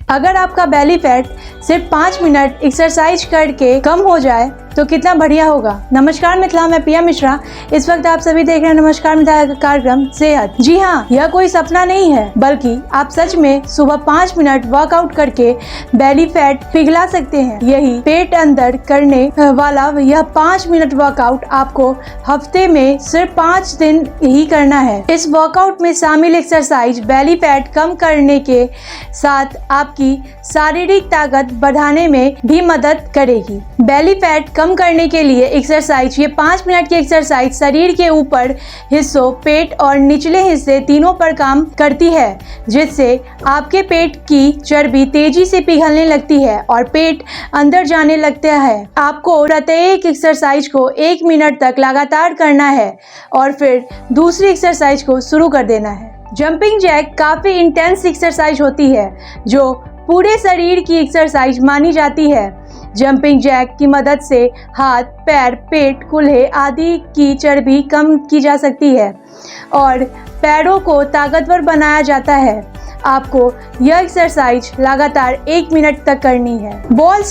अगर आपका belly fat सिर्फ 5 मिनट एक्सरसाइज करके कम हो जाए तो कितना बढ़िया होगा। नमस्कार मिथिला, मैं प्रिया मिश्रा। इस वक्त आप सभी देख रहे हैं नमस्कार मिथिला कार्यक्रम सेहत। जी हाँ, यह कोई सपना नहीं है, बल्कि आप सच में सुबह 5 मिनट वर्कआउट करके बेली फैट पिघला सकते हैं। यही पेट अंदर करने वाला यह 5 मिनट वर्कआउट आपको हफ्ते में सिर्फ 5 दिन ही करना है। इस वर्कआउट में शामिल एक्सरसाइज बेली फैट कम करने के साथ आपकी शारीरिक ताकत बढ़ाने में भी मदद करेगी। बेली फैट कम करने के लिए एक्सरसाइज, ये 5 मिनट की एक्सरसाइज शरीर के ऊपर हिस्सों, पेट और निचले हिस्से तीनों पर काम करती है, जिससे आपके पेट की चर्बी तेजी से पिघलने लगती है और पेट अंदर जाने लगता है। आपको प्रत्येक एक्सरसाइज को 1 मिनट तक लगातार करना है और फिर दूसरी एक्सरसाइज को शुरू कर देना है। जंपिंग जैक काफी इंटेंस एक्सरसाइज होती है जो पूरे शरीर की एक्सरसाइज मानी जाती है। जंपिंग जैक की मदद से हाथ, पैर, पेट, कूल्हे आदि की चर्बी कम की जा सकती है और पैरों को ताकतवर बनाया जाता है। आपको यह एक्सरसाइज लगातार 1 मिनट तक करनी है। बॉल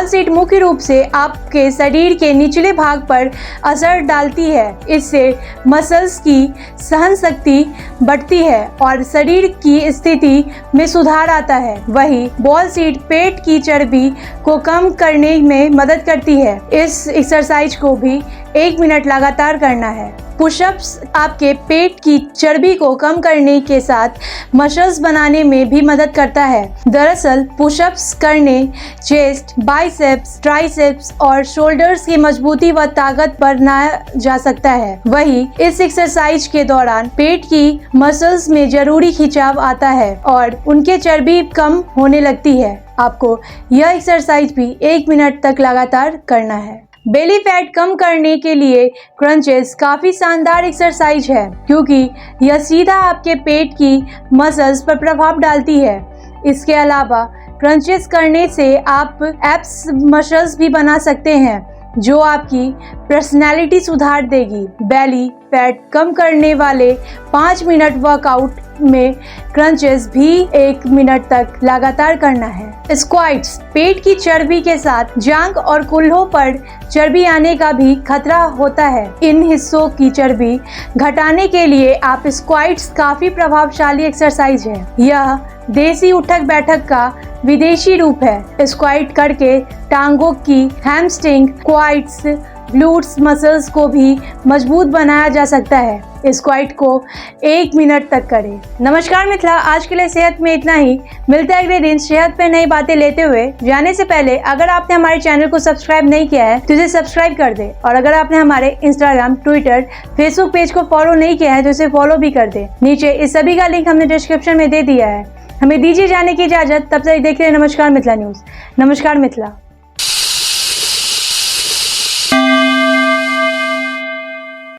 सीट मुख्य रूप से आपके शरीर के निचले भाग पर असर डालती है। इससे मसल्स की सहन शक्ति बढ़ती है और शरीर की स्थिति में सुधार आता है। वही बॉल सीट पेट की चर्बी को कम करने में मदद करती है। इस एक्सरसाइज को भी 1 मिनट लगातार करना है। पुशअप्स आपके पेट की चर्बी को कम करने के साथ मसल्स बनाने में भी मदद करता है। दरअसल पुशअप्स करने चेस्ट, बाइसेप्स, ट्राइसेप्स और शोल्डर्स की मजबूती व ताकत बढ़ाया जा सकता है। वही इस एक्सरसाइज के दौरान पेट की मसल्स में जरूरी खिंचाव आता है और उनके चर्बी कम होने लगती है। आपको यह एक्सरसाइज भी 1 मिनट तक लगातार करना है। बेली फैट कम करने के लिए क्रंचेस काफ़ी शानदार एक्सरसाइज है, क्योंकि यह सीधा आपके पेट की मसल्स पर प्रभाव डालती है। इसके अलावा क्रंचेस करने से आप एब्स मसल्स भी बना सकते हैं, जो आपकी पर्सनैलिटी सुधार देगी। बेली फैट कम करने वाले 5 मिनट वर्कआउट में क्रंचेस भी 1 मिनट तक लगातार करना है। स्क्वाट्स पेट की चर्बी के साथ जांघ और कूल्हों पर चर्बी आने का भी खतरा होता है। इन हिस्सों की चर्बी घटाने के लिए आप स्क्वाट्स काफी प्रभावशाली एक्सरसाइज है। यह देसी उठक बैठक का विदेशी रूप है। स्क्वाट करके टांगों की हैमस्ट्रिंग, क्वाड्स, ग्लूट्स मसल्स को भी मजबूत बनाया जा सकता है। स्क्वाट को 1 मिनट तक करें। नमस्कार मिथिला, आज के लिए सेहत में इतना ही। मिलते हैं अगले दिन सेहत पे नई बातें लेते हुए। जाने से पहले अगर आपने हमारे चैनल को सब्सक्राइब नहीं किया है तो इसे सब्सक्राइब कर दे, और अगर आपने हमारे इंस्टाग्राम, ट्विटर, फेसबुक पेज को फॉलो नहीं किया है तो इसे फॉलो भी कर दे। नीचे इस सभी का लिंक हमने डिस्क्रिप्शन में दे दिया है। हमें दीजिए जाने की इजाजत। तब तक देखते रहिए नमस्कार मिथिला न्यूज। नमस्कार मिथिला।